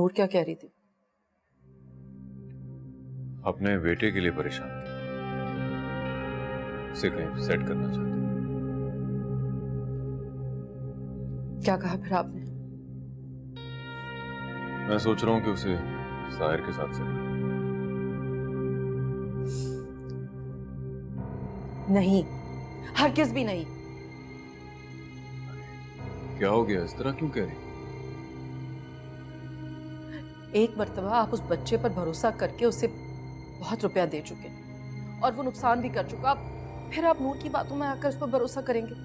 नूर क्या कह रही थी? अपने बेटे के लिए परेशान थी, उसे कहीं सेट करना चाहती। क्या कहा फिर आपने? मैं सोच रहा हूं कि उसे साहिर के साथ सेट करूं। नहीं, हरगिज़ भी नहीं। क्या हो गया, इस तरह क्यों कह रही? एक मर्तबा आप उस बच्चे पर भरोसा करके उसे बहुत रुपया दे चुके और वो नुकसान भी कर चुका। फिर आप नूर की बातों में आकर उस पर भरोसा करेंगे?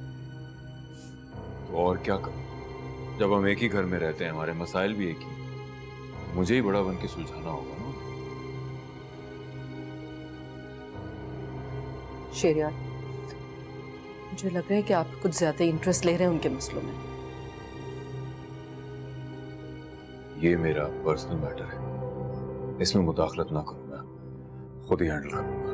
तो और क्या करूं? जब हम एक ही घर में रहते हैं, हमारे मसाइल भी एक ही, मुझे ही बड़ा बन के सुलझाना होगा ना। शेरियार, मुझे लग रहा है कि आप कुछ ज्यादा इंटरेस्ट ले रहे हैं उनके मसलों में। ये मेरा पर्सनल मैटर है, इसमें मुदाखलत ना करूं, मैं खुद ही हैंडल करूंगा।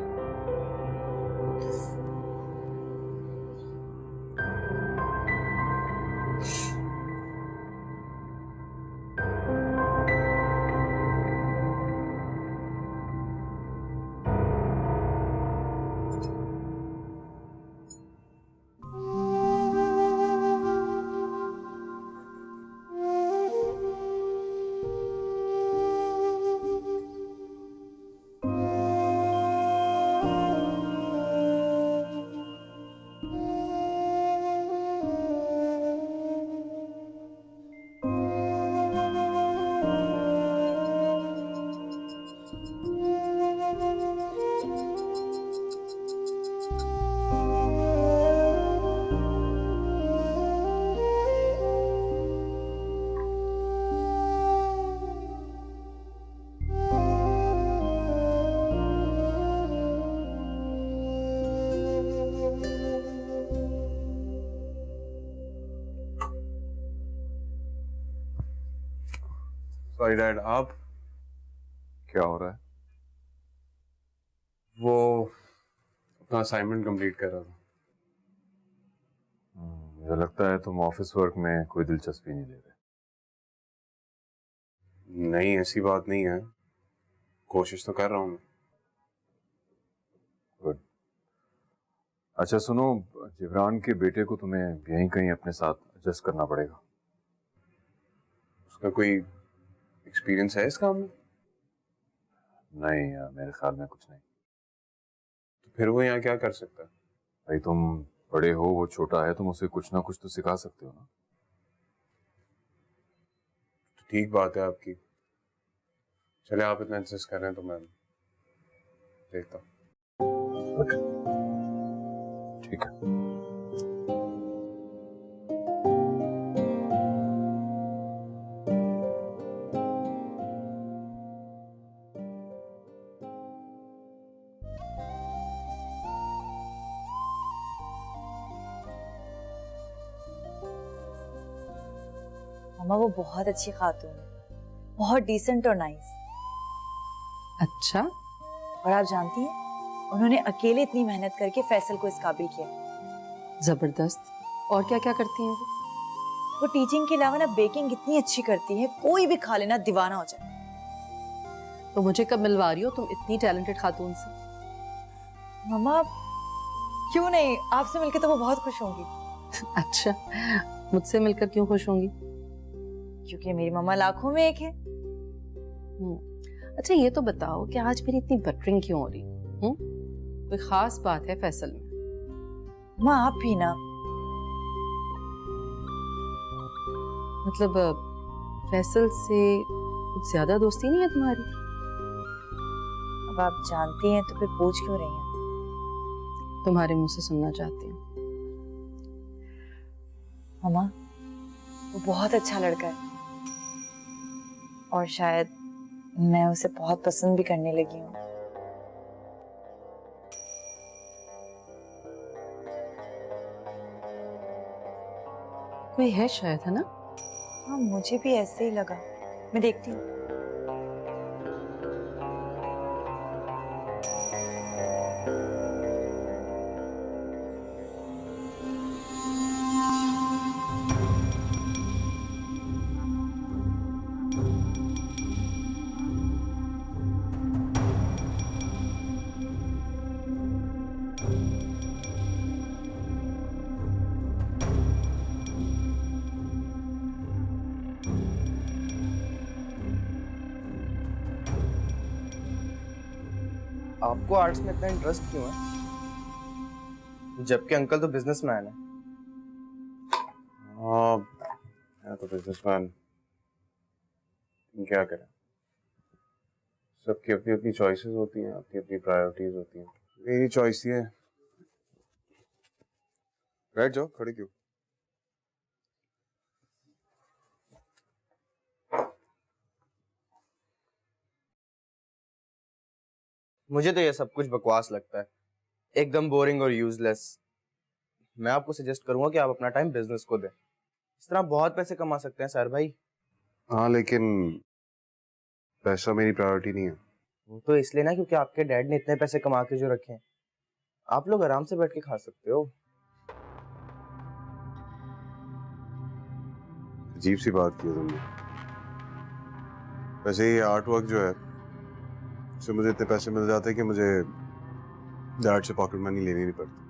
सॉरी डैड, आप? क्या हो रहा है? वो अपना असाइनमेंट कंप्लीट कर रहा था। मुझे लगता है तुम ऑफिस वर्क में कोई दिलचस्पी नहीं ले रहे। नहीं, ऐसी बात नहीं है, कोशिश तो कर रहा हूँ मैं। गुड। अच्छा सुनो, जिब्रान के बेटे को तुम्हें यहीं कहीं अपने साथ एडजस्ट करना पड़ेगा। उसका कोई एक्सपीरियंस है इस काम में? नहीं मेरे ख्याल में कुछ नहीं। तो फिर वो यहाँ क्या कर सकता है? भाई तुम बड़े हो, वो छोटा है, तुम उसे कुछ ना कुछ तो सिखा सकते हो ना। तो ठीक बात है आपकी। चले, आप इतना इंसिस्ट कर रहे हैं तो मैं देखता हूँ। ठीक है। मामा वो बहुत अच्छी खातून है, बहुत डिसेंट और नाइस। अच्छा, और आप जानती हैं उन्होंने अकेले इतनी मेहनत करके फैसल को इस काबिल किया। जबरदस्त। और क्या क्या करती हैं वो? वो टीचिंग के अलावा ना बेकिंग इतनी अच्छी करती है, कोई भी खा लेना दीवाना हो जाए। तो मुझे कब मिलवा रही हो तुम इतनी टैलेंटेड खातून से? मामा क्यों नहीं, आपसे मिलकर तो वो बहुत खुश होंगी। अच्छा, मुझसे मिलकर क्यों खुश होंगी? क्योंकि मेरी मामा लाखों में एक है। अच्छा ये तो बताओ कि आज मेरी इतनी बटरिंग क्यों हो रही? कोई खास बात है फैसल में? माँ आप भी ना। मतलब फैसल से कुछ ज्यादा दोस्ती नहीं है तुम्हारी? अब आप जानती हैं तो फिर पूछ क्यों रही हैं? तुम्हारे मुंह से सुनना चाहती हूँ। मामा वो बहुत अच्छा लड़का है और शायद मैं उसे बहुत पसंद भी करने लगी हूँ। कोई है शायद, है ना? हाँ मुझे भी ऐसे ही लगा, मैं देखती हूँ। आपको आर्ट्स में इतना इंटरेस्ट क्यों है, जबकि अंकल तो बिजनेसमैन है? हाँ, मैं तो बिजनेसमैन, क्या करें, सबकी अपनी अपनी चॉइसेस होती हैं, अपनी अपनी प्रायोरिटीज होती हैं। मेरी चॉइस ये है। बैठ जाओ, खड़े क्यों? मुझे तो ये सब कुछ बकवास लगता है, एकदम बोरिंग और यूजलेस। मैं आपको सजेस्ट करूंगा कि आप अपना टाइम बिजनेस को दें, इस तरह बहुत पैसे कमा सकते हैं सर भाई। हाँ, लेकिन पैसा मेरी प्रायोरिटी नहीं है। वो तो इसलिए ना क्योंकि आपके डैड ने इतने पैसे कमा के जो रखे हैं, आप लोग आराम से बैठ के खा सकते हो। अजीब सी बात की है तुमने। वैसे ये आर्ट वर्क जो है, उससे मुझे इतने पैसे मिल जाते हैं कि मुझे डैड से पॉकेट मनी लेनी नहीं पड़ती।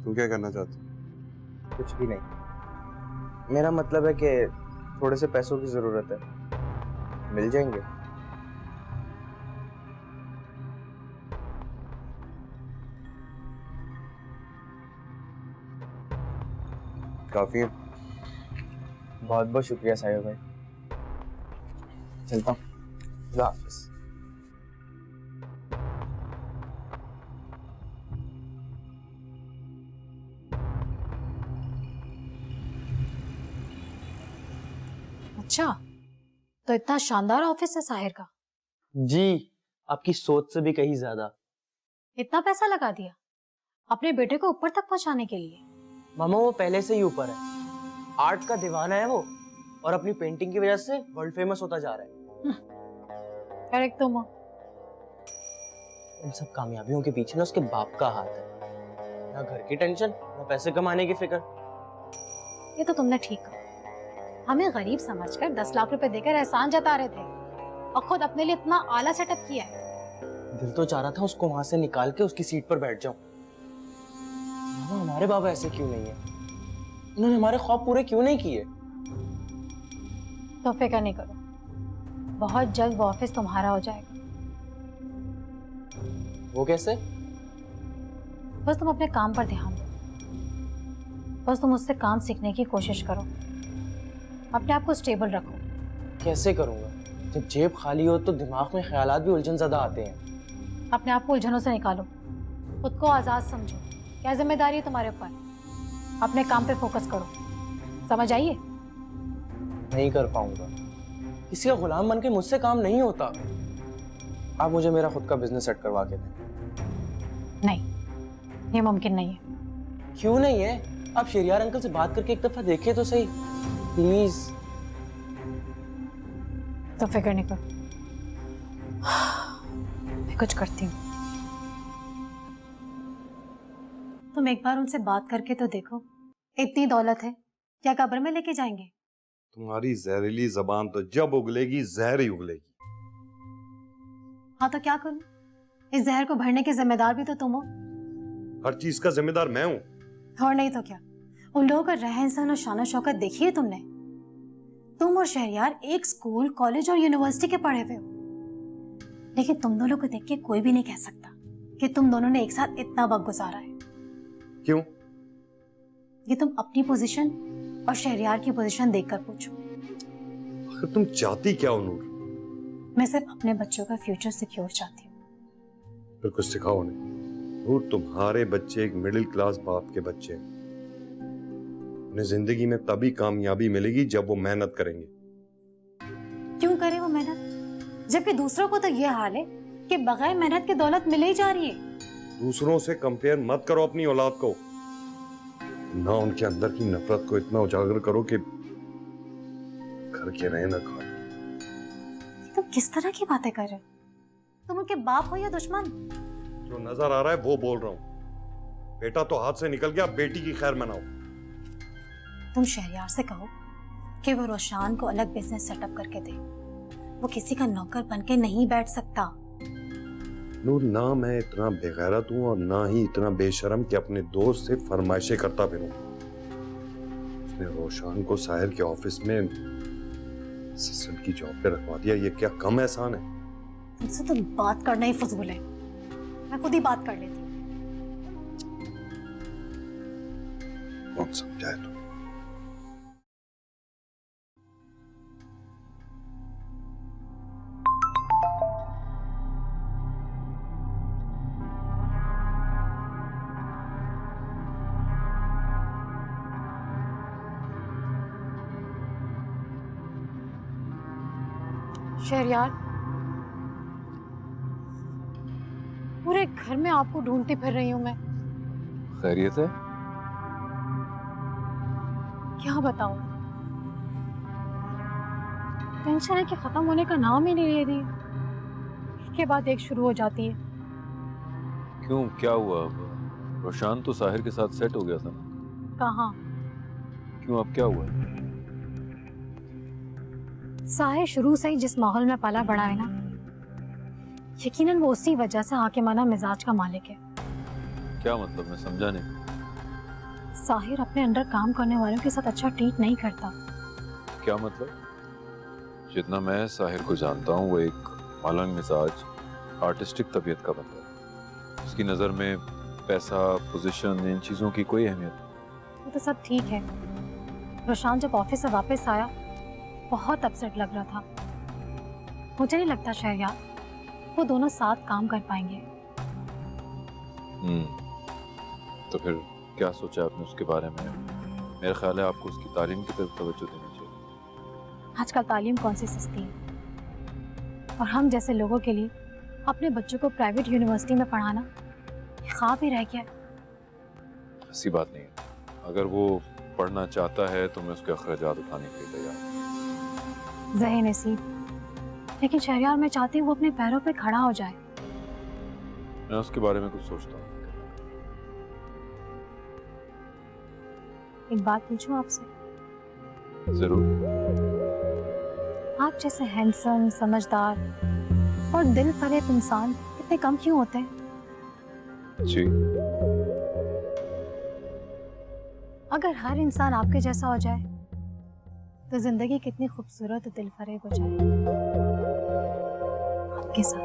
तुम क्या करना चाहते हो? कुछ भी नहीं, मेरा मतलब है कि थोड़े से पैसों की जरूरत है, मिल जाएंगे। काफी है। बहुत बहुत शुक्रिया साहिब भाई, चलता हूँ, खुदा हाफिज। अच्छा, तो इतना शानदार ऑफिस है साहिर का? जी, आपकी सोच से भी कहीं ज्यादा। इतना पैसा लगा दिया अपने बेटे को ऊपर तक पहुंचाने के लिए? मामा वो पहले से ही ऊपर है, आर्ट का दीवाना है वो, और अपनी पेंटिंग की वजह से वर्ल्ड फेमस होता जा रहा है। करेक्ट तुम हो। इन सब कामयाबियों के पीछे ना उसके बाप का हाथ है, ना घर की टेंशन, ना पैसे कमाने की फिक्र। ये तो तुमने ठीक कहा, हमें गरीब समझकर 10 लाख रुपए देकर एहसान जता रहे थे और खुद अपने लिए इतना आला सेटअप किया है। दिल तो चाह रहा था उसको वहां से निकाल के उसकी सीट पर बैठ जाऊं। मामा हमारे बाबा ऐसे क्यों नहीं है, उन्होंने हमारे ख्वाब पूरे क्यों नहीं किए? तो फिक्र नहीं करो, बहुत जल्द वो ऑफिस तुम्हारा हो जाएगा। वो कैसे? बस तुम अपने काम पर ध्यान दो, बस तुम उससे काम सीखने की कोशिश करो, अपने आप को स्टेबल रखो। कैसे करूंगा, जब जेब खाली हो तो दिमाग में ख्यालात भी उलझन ज़्यादा आते हैं। अपने आप को उलझनों से निकालो, खुद को आजाद समझो। क्या जिम्मेदारी है तुम्हारे ऊपर, अपने काम पे फोकस करो, समझ आइए? नहीं कर पाऊंगा, किसी का गुलाम बन के मुझसे काम नहीं होता। आप मुझे मेरा खुद का बिजनेस सेट करवा के दें। नहीं, ये मुमकिन नहीं है। क्यों नहीं है? आप शेरियार अंकल से बात करके एक दफा देखे तो सही, प्लीज। तो फिक्र नहीं करो, मैं कुछ करती हूँ। तुम एक बार उनसे बात करके तो देखो, इतनी दौलत है, क्या कब्र में लेके जाएंगे? तुम्हारी जहरीली जबान तो जब उगलेगी जहर ही उगलेगी। हाँ तो क्या करूं? इस जहर को भरने के जिम्मेदार भी तो तुम हो। हर चीज का जिम्मेदार मैं हूं। और नहीं तो क्या, उन लोगों का रहन सहन और शान शौकत देखी है तुमने? तुम और शहरयार एक स्कूल, कॉलेज और यूनिवर्सिटी के पढ़े हुए हो, लेकिन तुम दोनों को देख के कोई भी नहीं कह सकता कि तुम दोनों ने एक साथ इतना वक्त गुजारा है। क्यों? ये तुम अपनी पोजीशन और शहरयार की पोजीशन देखकर पूछो। आखिर तुम चाहती क्या हो नूर? मैं सिर्फ अपने बच्चों का फ्यूचर सिक्योर चाहती हूँ। फिर कुछ सिखाओ उन्हें। नूर, तुम्हारे बच्चे एक मिडिल क्लास बाप के बच्चे हैं। उन्हें जिंदगी में तभी कामयाबी मिलेगी जब वो मेहनत करेंगे। क्यों करे वो मेहनत, जबकि दूसरों को तो ये हाल है कि बगैर मेहनत के दौलत मिल ही जा रही है। दूसरों से कंपेयर मत करो अपनी औलाद को, ना उनके अंदर की नफरत को इतना उजागर करो कि घर के रहे ना खाए। तुम किस तरह की बातें कर रहे हो? तुम उनके बाप हो या दुश्मन? जो नजर आ रहा है वो बोल रहा हूं। बेटा तो हाथ से निकल गया, बेटी की खैर मनाओ। तुम शहरयार से कहो कि वो रोशान को अलग बिजनेस सेटअप करके दे, वो किसी का नौकर बनके नहीं बैठ सकता। नूर, ना मैं इतना बेगैरत हूं और ना ही इतना बेशर्म कि अपने दोस्त से फरमाइशें करता फिरूं। उसने रोशान को साहिर के ऑफिस में असिस्टेंट की जॉब पे रखवा दिया, ये क्या कम एहसान है? तुमसे तो बात करना ही फजूल है, मैं खुद ही बात कर लेती हूँ। कौन समझाए तो? शहरयार, पूरे घर में आपको ढूंढती फिर रही हूँ मैं। खैरियत है? क्या बताऊं, टेंशन है कि खत्म होने का नाम ही नहीं ले रही। इसके बाद एक शुरू हो जाती है। क्यों, क्या हुआ? अब रोशान तो साहिर के साथ सेट हो गया था ना? कहाँ? क्यों, अब क्या हुआ? साहिर शुरू से ही जिस माहौल में पला बड़ा है ना, यकीनन वो उसी वजह से हाकिमाना मिजाज का मालिक है। क्या मतलब, मैं समझा नहीं। साहिर अपने अंडर काम करने वालों के साथ अच्छा ट्रीट नहीं करता। क्या मतलब? जितना मैं साहिर को जानता हूँ, वो एक मलंग मिजाज, आर्टिस्टिक तबीयत का बंदा है। उसकी नज़र में पैसा, पोजीशन, इन चीज़ों की कोई अहमियत नहीं। वो तो सब ठीक है। रोशान जब ऑफिस से वापस आया बहुत अपसेट लग रहा था। मुझे नहीं लगता शहरयार वो दोनों साथ काम कर पाएंगे। तो फिर क्या सोचा आपने उसके बारे में? मेरा ख्याल है आपको उसकी तालीम की तरफ तवज्जो देनी चाहिए। आजकल तालीम कौन सी सस्ती है, और हम जैसे लोगों के लिए अपने बच्चों को प्राइवेट यूनिवर्सिटी में पढ़ाना ख्वाब ही रह गया। ऐसी बात नहीं है, अगर वो पढ़ना चाहता है तो मैं उसके अखराजात उठाने के लिए तैयार हूँ। ज़हे नसीब, लेकिन शहरयार मैं चाहती हूँ वो अपने पैरों पे खड़ा हो जाए। मैं उसके बारे में कुछ सोचता हूँ। एक बात पूछूं आपसे? जरूर। आप जैसे हैंडसम, समझदार और दिल फरेब इंसान इतने कम क्यों होते हैं? जी, अगर हर इंसान आपके जैसा हो जाए तो जिंदगी कितनी खूबसूरत और दिल फरेब हो जाए। आपके साथ,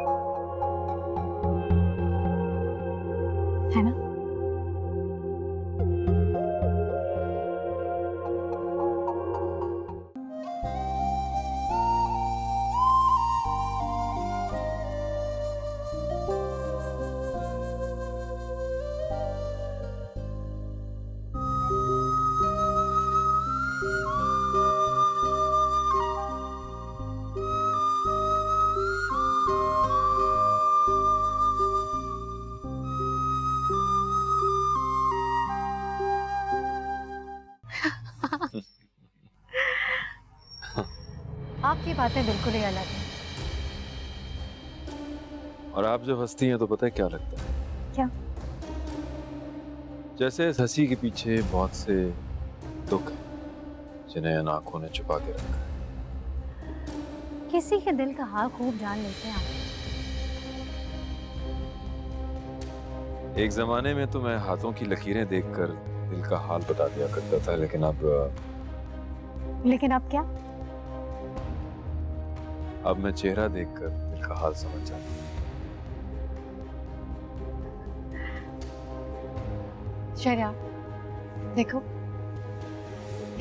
है ना? आपकी बातें बिल्कुल ही अलग हैं। और आप जब हंसती हैं तो पता है क्या लगता है? क्या? जैसे इस हंसी के पीछे बहुत से दुख हैं जिन्हें इन आंखों ने छुपा के रखा है। किसी के दिल का हाल खूब जान लेते हैं आप। एक जमाने में तो मैं हाथों की लकीरें देखकर दिल का हाल बता दिया करता था, लेकिन अब क्या? अब मैं चेहरा देखकर दिल का हाल समझ जाता हूँ। शहरयार, देखो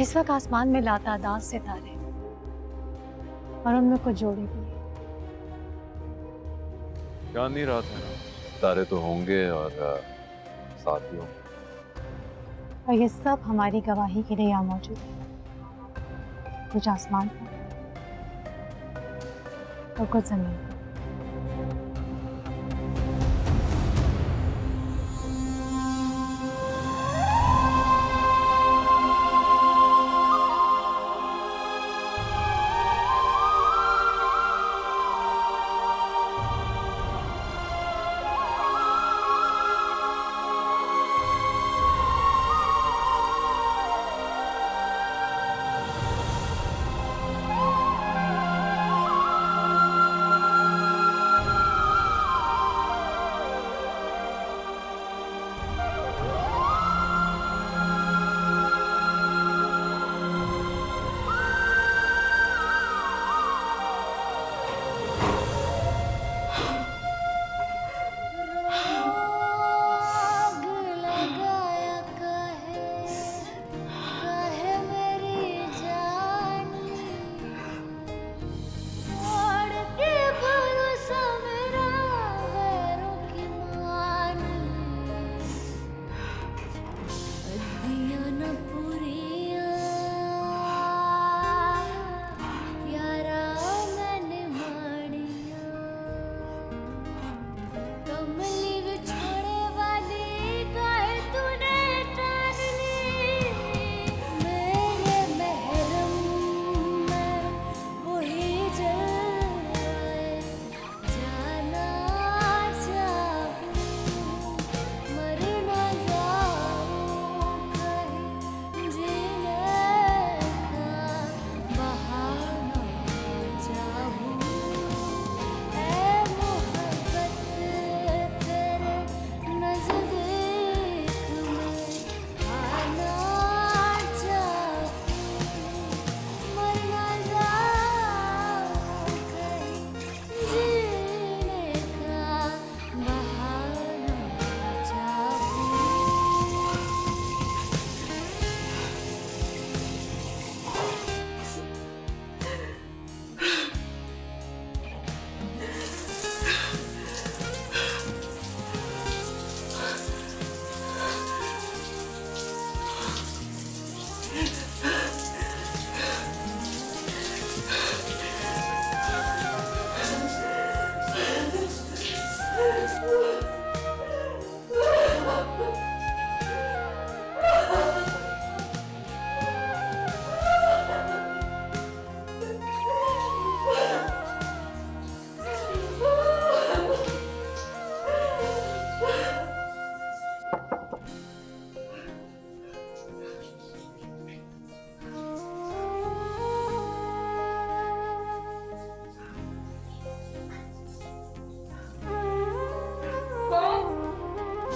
इस वक्त आसमान में लातादाद सितारे और उनमें कुछ जोड़े भी हैं। चांदनी रात है ना, तारे तो होंगे और साथ भी होंगे। और ये सब हमारी गवाही के लिए यहाँ मौजूद है। कुछ आसमान पर और कुछ जमीन पर।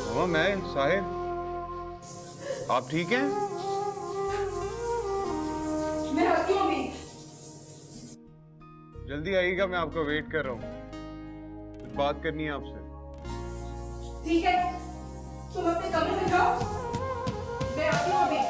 मामा मैं साहिर, आप ठीक हैं? मैं आती हूँ अभी। जल्दी आइएगा, मैं आपका वेट कर रहा हूँ, कुछ बात करनी है आपसे। ठीक है, तुम अपने कमरे में जाओ, मैं आती हूँ अभी।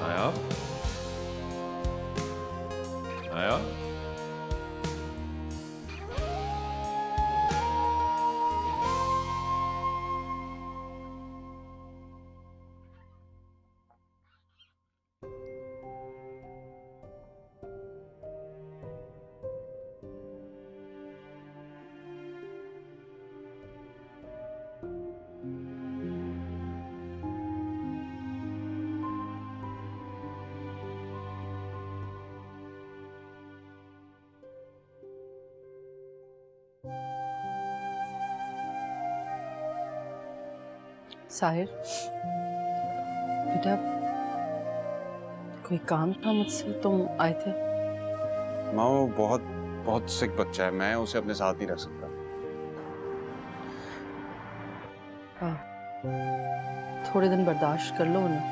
आया आया साहिर, बेटा कोई काम था मुझसे, तुम आए थे? माँ वो बहुत बहुत सिक बच्चा है, मैं उसे अपने साथ नहीं रख सकता। हाँ, थोड़े दिन बर्दाश्त कर लो उन्हें,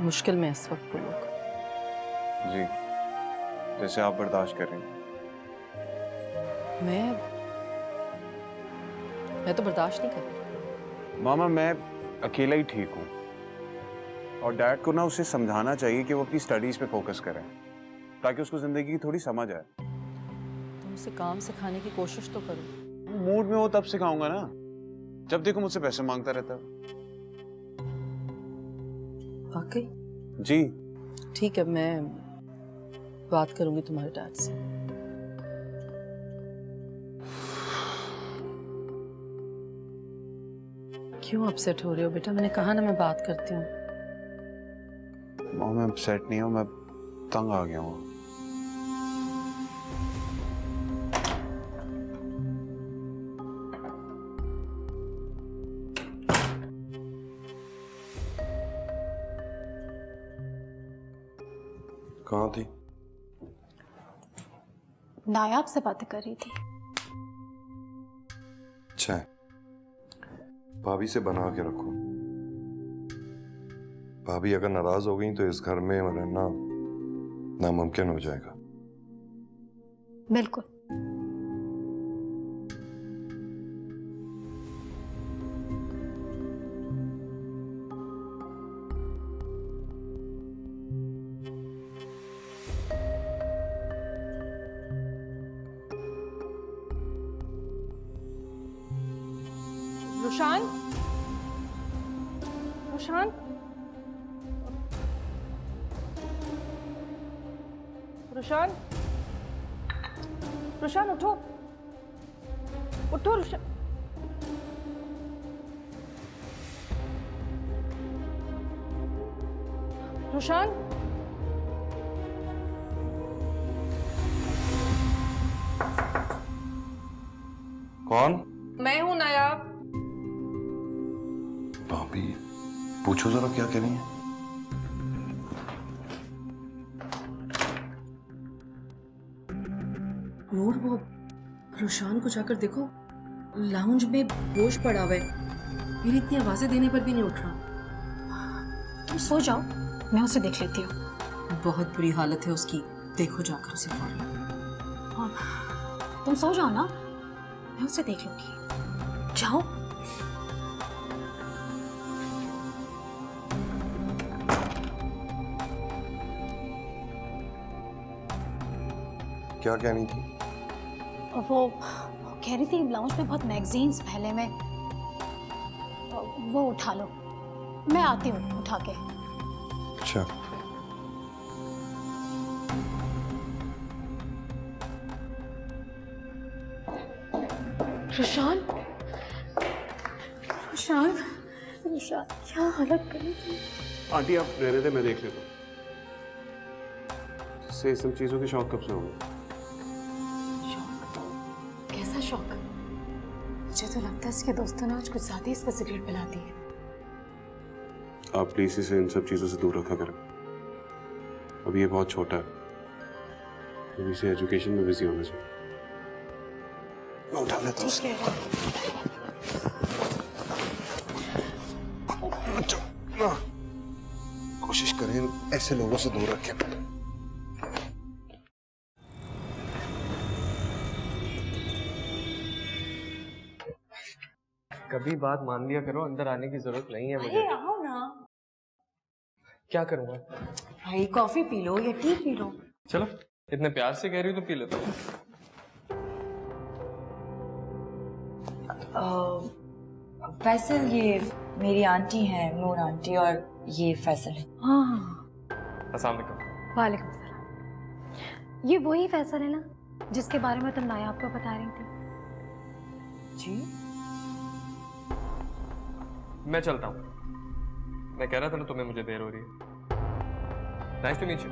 मुश्किल में इस वक्त वो लोग। जी, जैसे आप बर्दाश्त कर रही हैं। मैं तो बर्दाश्त नहीं कर रही। मामा मैं अकेला ही ठीक हूँ, और डैड को ना उसे समझाना चाहिए कि वो अपनी स्टडीज पे फोकस करे, ताकि उसको जिंदगी की थोड़ी समझ आए। तुम उसे काम सिखाने की कोशिश तो करो। मूड में हो तब सिखाऊंगा ना, जब देखो मुझसे पैसे मांगता रहता है। वाकई? जी। ठीक है, मैं बात करूंगी तुम्हारे डैड से। क्यों अपसेट हो रहे हो बेटा? मैंने कहा ना मैं बात करती हूँ। माँ मैं अपसेट नहीं हूँ, मैं तंग आ गया हूँ। कहाँ थी? नायाब से बातें कर रही थी। अच्छा है, भाभी से बना के रखो। भाभी अगर नाराज हो गई तो इस घर में रहना नामुमकिन हो जाएगा। बिल्कुल। रुशान, रुशान, रुशान, रुशान उठो, उठो रुशान। रुशान, कौन? मैं हूं नायाब। भाभी पूछो जरा क्या कह रही है। नूर, वो रुशान को जाकर देखो, लाउंज में बोझ पड़ा हुआ है। मेरी इतनी आवाजें देने पर भी नहीं उठ रहा। तुम सो जाओ, मैं उसे देख लेती हूँ। बहुत बुरी हालत है उसकी, देखो जाकर उसे फौरन। तुम सो जाओ ना, मैं उसे देख लूंगी। जाओ। क्या कहनी थी? और वो कह रही थी लाउंज में बहुत मैगजीन्स फैले में, वो उठा लो। मैं आती हूँ उठा के। अच्छा, प्रशांत, प्रशांत, प्रशांत, क्या हालत करी थी? आंटी आप रहने दे, मैं देख लेता हूँ। इससे सब चीज़ों की शौक कब से हो गई? शौक? कैसा शौक? मुझे तो लगता है इसके दोस्तों ने आज कुछ ज्यादा ही इसका सिगरेट पिला दी है। आप प्लीज इसे इन सब चीज़ों से दूर रखा करें। अभी ये बहुत छोटा है, अभी इसे एजुकेशन में बिजी होना चाहिए। मैं उठा लेता हूँ। कोशिश करें ऐसे लोगों से दूर रखें। कभी बात मान लिया करो, अंदर आने की जरूरत नहीं है मुझे। आओ ना। क्या करूँगा? भाई कॉफी पी लो या टी पी लो। चलो, इतने प्यार से कह रही हो तो पी लेता हूँ। फैसल, ये मेरी आंटी हैं, नूर आंटी, और ये फैसल है। हाँ, अस्सलाम वालेकुम। वालेकुम सलाम। ये वही फैसल है ना जिसके बारे में तुम नायाब को बता रही थी? जी, मैं चलता हूँ। मैं कह रहा था ना तुम्हें मुझे देर हो रही है। Nice to meet you.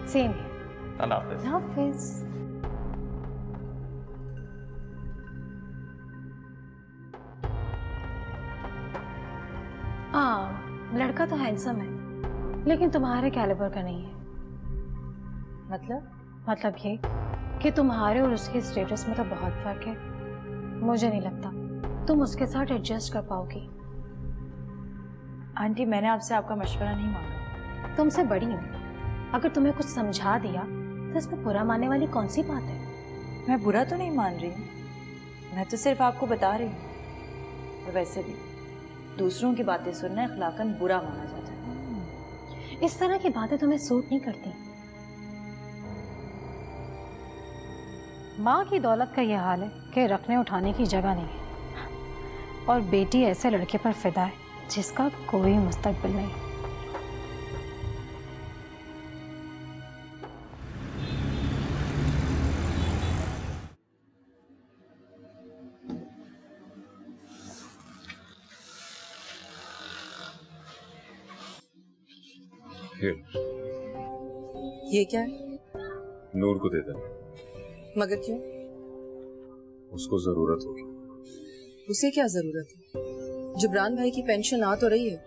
Same. अल्लाह हाफिज। हाफिज। लड़का तो हैंडसम है, लेकिन तुम्हारे कैलिबर का नहीं है। मतलब ये कि तुम्हारे और उसके स्टेटस में तो बहुत फर्क है। मुझे नहीं लगता तुम उसके साथ एडजस्ट कर पाओगी। आंटी मैंने आपसे आपका मशवरा नहीं मांगा। तुमसे बड़ी हूँ, अगर तुम्हें कुछ समझा दिया तो इसमें बुरा मानने वाली कौन सी बात है? मैं बुरा तो नहीं मान रही हूँ, मैं तो सिर्फ आपको बता रही हूँ। और वैसे भी दूसरों की बातें सुनना अखलाकन बुरा माना जाता है। इस तरह की बातें तुम्हें सूट नहीं करती। माँ की दौलत का यह हाल है कि रखने उठाने की जगह नहीं है, और बेटी ऐसे लड़के पर फिदा है जिसका कोई मुस्तकबिल नहीं। ये क्या है? नूर को दे देना। मगर क्यों? उसको जरूरत होगी। उसे क्या जरूरत है? जिब्रान भाई की पेंशन आ तो रही है,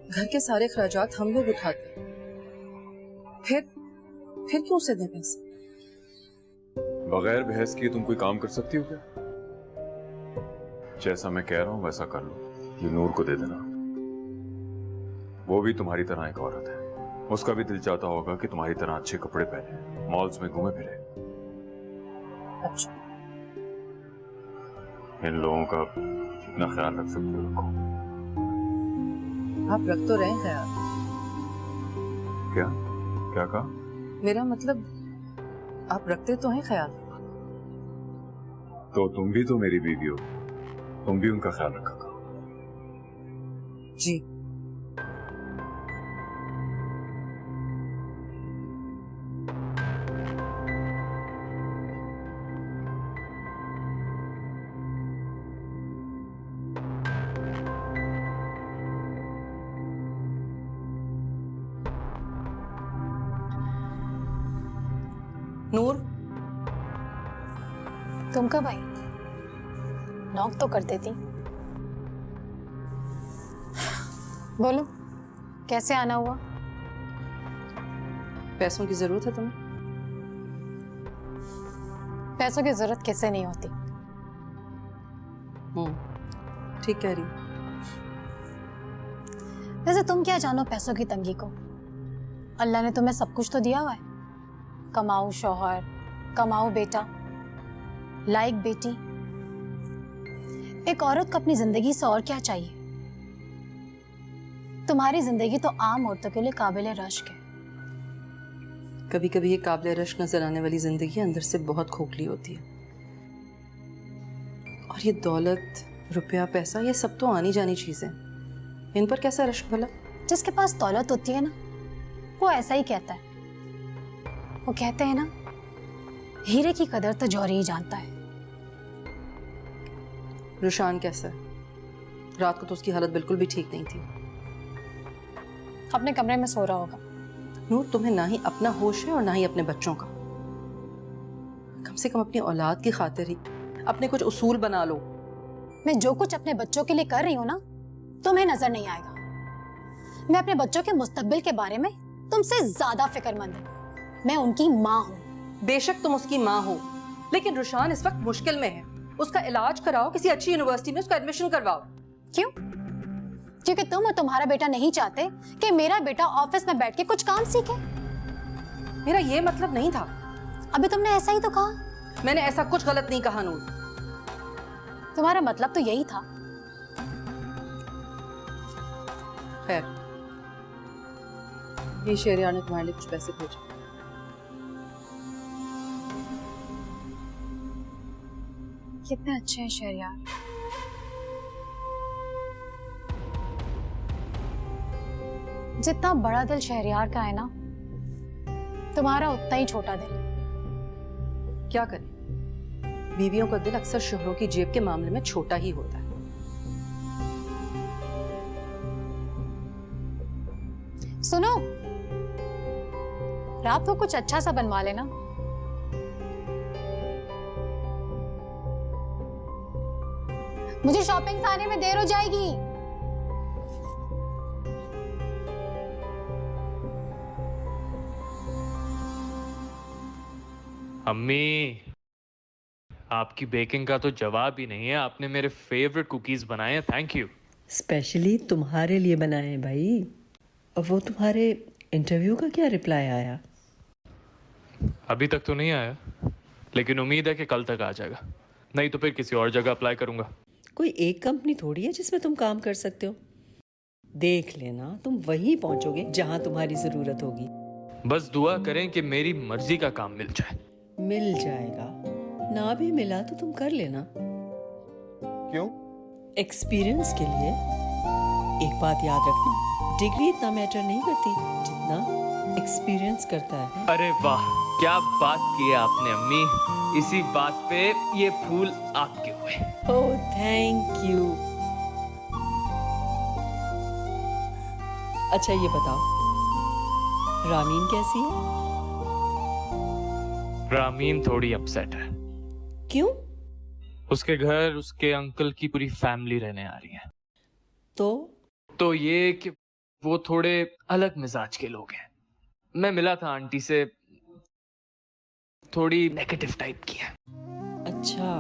घर के सारे खर्चात हम लोग उठाते हैं। फिर क्यों उसे दें पैसे? बगैर बहस किए तुम कोई काम कर सकती हो क्या? जैसा मैं कह रहा हूं वैसा कर लो। ये नूर को दे देना। वो भी तुम्हारी तरह एक औरत है, उसका भी दिल चाहता होगा कि तुम्हारी तरह अच्छे कपड़े पहने, मॉल्स में घूमे फिरे। अच्छा, इन लोगों का जितना ख्याल रख सकते हो रखो। आप रख तो रहे हैं ख्याल। क्या क्या कहा? मेरा मतलब आप रखते तो हैं ख्याल। तो तुम भी तो मेरी बीवी हो, तुम भी उनका ख्याल रखा करो। जी। नूर, तुम कब आई? नॉक तो कर देती। बोलो, कैसे आना हुआ? पैसों की जरूरत है तुम्हें? पैसों की जरूरत किसे नहीं होती। ठीक कह रही हो। वैसे तुम क्या जानो पैसों की तंगी को? अल्लाह ने तुम्हें सब कुछ तो दिया हुआ है। कमाऊ शौहर, कमाऊ बेटा, लाइक बेटी, एक औरत को अपनी जिंदगी से और क्या चाहिए? तुम्हारी जिंदगी तो आम औरतों के लिए काबिल रश्क है। कभी कभी ये काबिल रश्क नजर आने वाली जिंदगी अंदर से बहुत खोखली होती है। और ये दौलत, रुपया, पैसा, ये सब तो आनी जानी चीजें, इन पर कैसा रश्क भला? जिसके पास दौलत होती है ना, वो ऐसा ही कहता है। वो कहते हैं ना, हीरे की कदर तो जौहरी ही जानता है। रुशान कैसा है? रात को तो उसकी हालत बिल्कुल भी ठीक नहीं थी। अपने कमरे में सो रहा होगा। नूर, तुम्हें ना ही अपना होश है और ना ही अपने बच्चों का। कम से कम अपनी औलाद की खातिर ही अपने कुछ उसूल बना लो। मैं जो कुछ अपने बच्चों के लिए कर रही हूँ ना, तुम्हें नजर नहीं आएगा। मैं अपने बच्चों के मुस्तकबिल के बारे में तुमसे ज्यादा फिक्रमंद हूँ। मैं उनकी माँ हूँ। बेशक तुम उसकी माँ हो, लेकिन रुशान इस वक्त मुश्किल में है। उसका इलाज कराओ, किसी अच्छी यूनिवर्सिटी में उसका एडमिशन करवाओ। क्यों? क्योंकि तुम और तुम्हारा बेटा नहीं चाहते कि मेरा बेटा ऑफिस में बैठ के कुछ काम सीखे। मेरा ये मतलब नहीं था। अभी तुमने ऐसा ही तो कहा। मैंने ऐसा कुछ गलत नहीं कहा नूर। तुम्हारा मतलब तो यही था। खैर, ये शहरियार ने तुम्हारे लिए कुछ पैसे भेजे। कितने अच्छे हैं शहरियार। जितना बड़ा दिल शहरियार का है ना, तुम्हारा उतना ही छोटा दिल है। क्या करें, बीवियों का दिल अक्सर शोहरों की जेब के मामले में छोटा ही होता है। सुनो, रात को कुछ अच्छा सा बनवा लेना। मुझे शॉपिंग से आने में देर हो जाएगी। अम्मी, आपकी बेकिंग का तो जवाब ही नहीं है। आपने मेरे फेवरेट कुकीज बनाए हैं, थैंक यू। स्पेशली तुम्हारे लिए बनाए हैं भाई। और वो तुम्हारे इंटरव्यू का क्या रिप्लाई आया? अभी तक तो नहीं आया, लेकिन उम्मीद है कि कल तक आ जाएगा। नहीं तो फिर किसी और जगह अप्लाई करूंगा। कोई एक कंपनी थोड़ी है जिसमें तुम काम कर सकते हो। देख लेना, तुम वहीं पहुंचोगे जहां तुम्हारी जरूरत होगी। बस दुआ करें कि मेरी मर्जी का काम मिल जाए। मिल जाएगा, ना भी मिला तो तुम कर लेना। क्यों? एक्सपीरियंस के लिए। एक बात याद रखना, डिग्री इतना मैटर नहीं करती जितना एक्सपीरियंस करता है। अरे वाह, क्या बात की है आपने अम्मी। इसी बात पे ये फूल आपके हुए। Oh thank you. अच्छा ये बताओ, रामीन कैसी है? रामीन थोड़ी अपसेट है। क्यों? उसके घर उसके अंकल की पूरी फैमिली रहने आ रही है। तो ये कि वो थोड़े अलग मिजाज के लोग हैं। मैं मिला था आंटी से, थोड़ी नेगेटिव टाइप की है। अच्छा,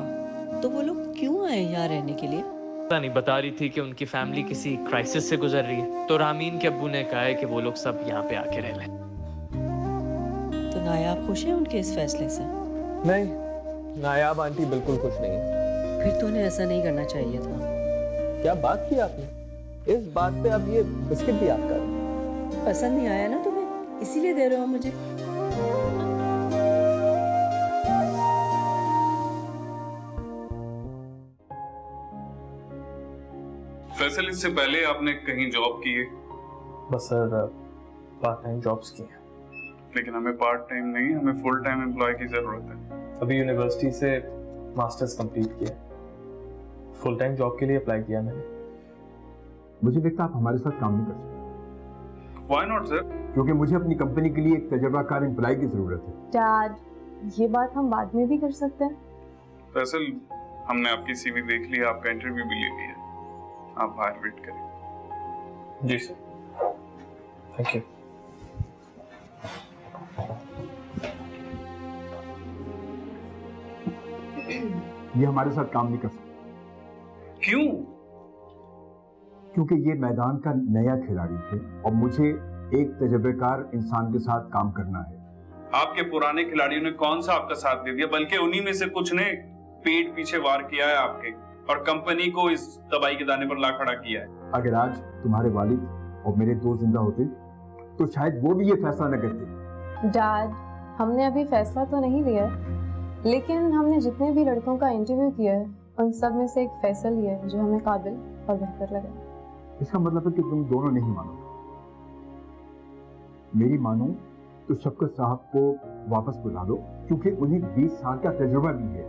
तो वो लोग क्यों आए यहाँ रहने के लिए? पता नहीं, बता रही थी कि उनकी फैमिली किसी क्राइसिस से गुजर रही है, तो रामीन के अब्बू ने कहा है कि वो लोग सब यहाँ पे आके रह लें। तो नायाब खुश है उनके इस फैसले से? नहीं, नायाब आंटी बिल्कुल खुश नहीं है। फिर तो उन्हें ऐसा नहीं करना चाहिए था। क्या बात की आपने? इस बात पे अब ये बिस्किट भी आपका है। पसंद नहीं आया ना तुम्हें, इसीलिए दे रहे हो मुझे। फैसल, इससे पहले आपने कहीं जॉब की है? बस सर, पार्ट टाइम जॉब्स की हैं। लेकिन हमें पार्ट टाइम नहीं, हमें फुल टाइम एम्प्लॉय की जरूरत है। अभी यूनिवर्सिटी से मास्टर्स कंप्लीट किया, फुल टाइम जॉब के लिए अप्लाई किया मैंने। मुझे लगता है आप हमारे साथ काम नहीं कर सकते। Why not sir? क्योंकि मुझे अपनी कंपनी के लिए एक तजुर्बाकार एम्प्लॉय की जरूरत है। डैड, ये बात हम बाद में भी कर सकते हैं। फैसल, हमने आपकी सीवी देख ली है, आपका इंटरव्यू भी ले लिया है। आप बाहर वेट करें। जी सर, थैंक यू। ये हमारे साथ काम नहीं कर सकते। क्यों? क्योंकि ये मैदान का नया खिलाड़ी थे और मुझे एक तजुर्बेकार इंसान के साथ काम करना है। आपके पुराने खिलाड़ियों ने कौन सा आपका साथ दे दिया, बल्कि उन्हीं में से कुछ ने पेट पीछे वार किया है आपके। और कंपनी को इस तबाही के दाने पर ला खड़ा किया है। अगर आज तुम्हारे वालिद और मेरे दोस्त जिंदा होते तो शायद वो भी ये फैसला न करते। डैड, हमने अभी फैसला तो नहीं लिया है, लेकिन हमने जितने भी लड़कों का इंटरव्यू किया है उन सब में से एक फैसला लिया है जो हमें काबिल और बेहतर लगा। इसका मतलब है कि तुम दोनों नहीं मानो। मेरी मानो तो शफकत साहब को वापस बुला दो, क्योंकि उन्हें 20 साल का तजुर्बा भी है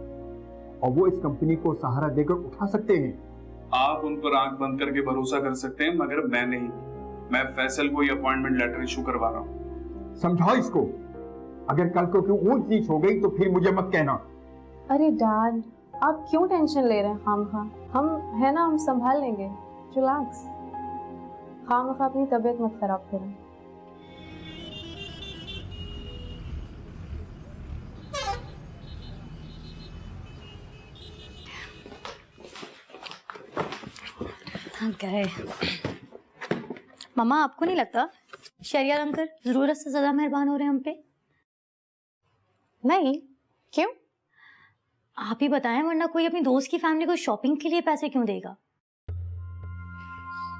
और वो इस कंपनी को सहारा देकर उठा सकते हैं। आप उन पर आंख बंद करके भरोसा कर सकते हैं, मगर मैं नहीं। मैं फैसल को ये अपॉइंटमेंट लेटर इशू करवा रहा हूँ। समझाओ इसको। अगर कल को कोई ऊंच नीच हो गई तो फिर मुझे मत कहना। अरे डैड, आप क्यों टेंशन ले रहे हैं? हम है ना, हम संभाल लेंगे। रिलैक्स, खामखा अपनी तबीयत मत खराब करें। थक गए। मम्मा, आपको नहीं लगता शहरियार अंकल जरूरत से ज्यादा मेहरबान हो रहे हैं हम पे? नहीं, क्यों? आप ही बताएं, वरना कोई अपनी दोस्त की फैमिली को शॉपिंग के लिए पैसे क्यों देगा?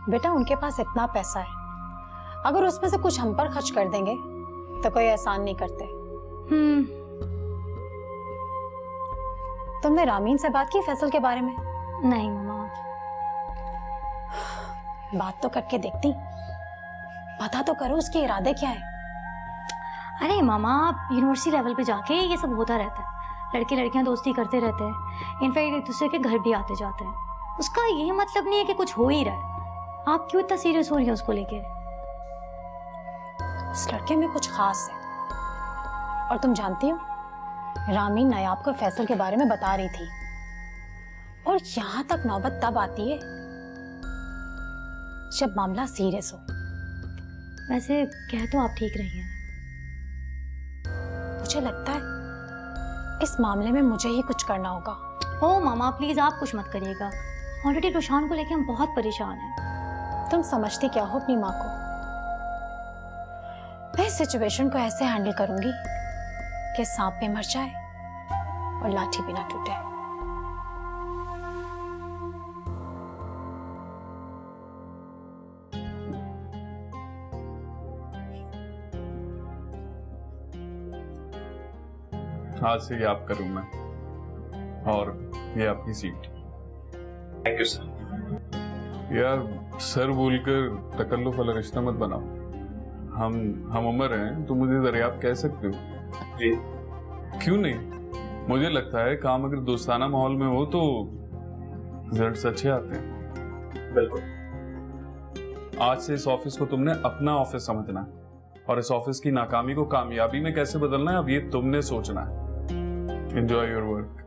बेटा, उनके पास इतना पैसा है, अगर उसमें से कुछ हम पर खर्च कर देंगे तो कोई एहसान नहीं करते। तुमने रामीन से बात की फैसल के बारे में? नहीं मम्मा। बात तो करके देखती, पता तो करो उसके इरादे क्या है। अरे मामा, आप यूनिवर्सिटी लेवल पे जाके ये सब होता रहता है, लड़के लड़कियां दोस्ती करते रहते हैं, इनफैक्ट एक दूसरे के घर भी आते जाते हैं। उसका ये मतलब नहीं है कि कुछ हो ही रहा है। आप क्यों इतना सीरियस हो रही हैं उसको लेके? उस लड़के में कुछ खास है। और तुम जानती हो, रामीन नायाब को फैसल के बारे में बता रही थी, और यहां तक नौबत तब आती है जब मामला सीरियस हो। वैसे कह तो आप ठीक रही हैं। मुझे लगता है इस मामले में मुझे ही कुछ करना होगा। ओ मामा, प्लीज आप कुछ मत करिएगा। ऑलरेडी रुशान को लेके हम बहुत परेशान हैं। तुम समझती क्या हो अपनी माँ को? मैं इस सिचुएशन को ऐसे हैंडल करूंगी कि सांप भी मर जाए और लाठी भी ना टूटे। आज से ये आपका रूम है और ये आपकी सीट। Thank you sir. यार, सर बोलकर तकल्लुफ वाला रिश्ता मत बनाओ। हम उम्र हैं, तो मुझे दरियाफ्त कह सकते हो। जी। क्यों नहीं? मुझे लगता है काम अगर दोस्ताना माहौल में हो तो रिजल्ट्स अच्छे आते हैं। बिल्कुल। आज से इस ऑफिस को तुमने अपना ऑफिस समझना है, और इस ऑफिस की नाकामी को कामयाबी में कैसे बदलना है अब ये तुमने सोचना है। Enjoy your work.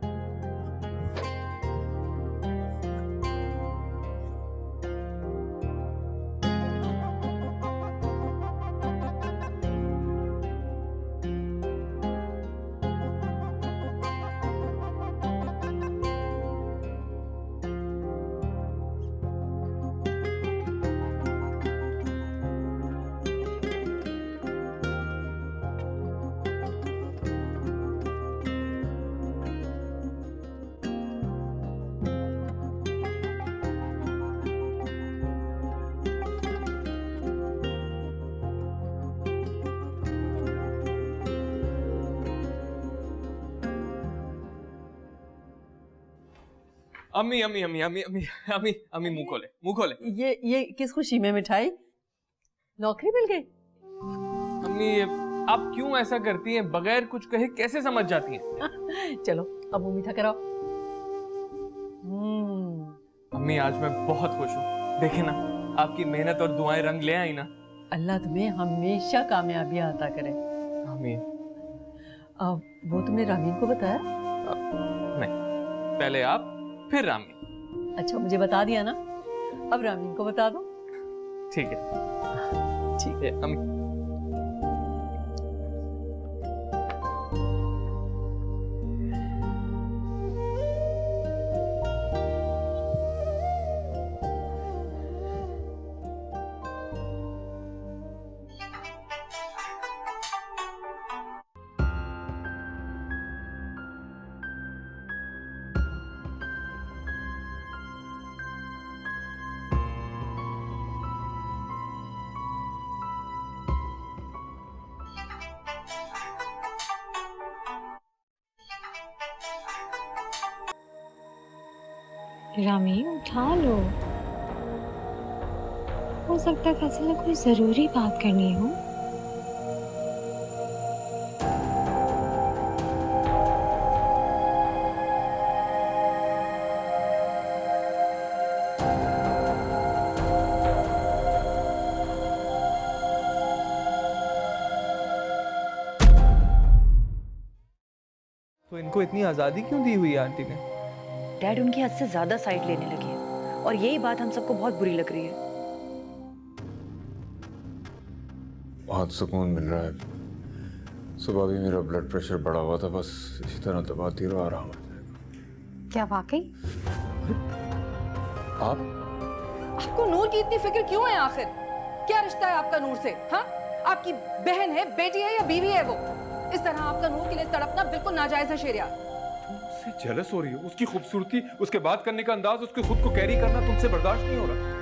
अम्मी अम्मी अम्मी अम्मी अम्मी अम्मी अम्मी मुंह खोले। ये किस खुशी में मिठाई? नौकरी मिल गई? अम्मी, आप क्यों ऐसा करती हैं? बगैर कुछ कहे कैसे समझ जाती हैं? चलो अब वो मीठा कराओ। अम्मी, आज मैं बहुत खुश हूँ। देखे ना, आपकी मेहनत और दुआएं रंग ले आई ना। अल्लाह तुम्हें हमेशा कामयाबियां अता करे। आमीन। वो तुमने रामीन को बताया? नहीं, पहले आप फिर रामीन। अच्छा, मुझे बता दिया ना, अब रामीन को बता दो। ठीक है। ठीक है अम्मी। रामी उठा लो, हो सकता है फैसल ने कोई जरूरी बात करनी हो। तो इनको इतनी आज़ादी क्यों दी हुई है आंटी ने? डैड उनकी हद से ज्यादा साइड लेने लगे हैं और यही बात हम सबको बहुत बुरी लग रही है। बहुत सुकून मिल रहा है। सुबह भी मेरा ब्लड प्रेशर बढ़ा हुआ था, बस इसी तरह दबाती रहो, आराम आ जाएगा। क्या वाकई? आपको नूर की इतनी फिक्र क्यों है आखिर? क्या रिश्ता है आपका नूर से? हाँ, आपकी बहन है, बेटी है या बीवी है वो? इस तरह आपका नूर के लिए तड़पना बिल्कुल नाजायज है शेरिया। तुमसे जेलस हो रही हो, उसकी खूबसूरती, उसके बात करने का अंदाज, उसके खुद को कैरी करना तुमसे बर्दाश्त नहीं हो रहा।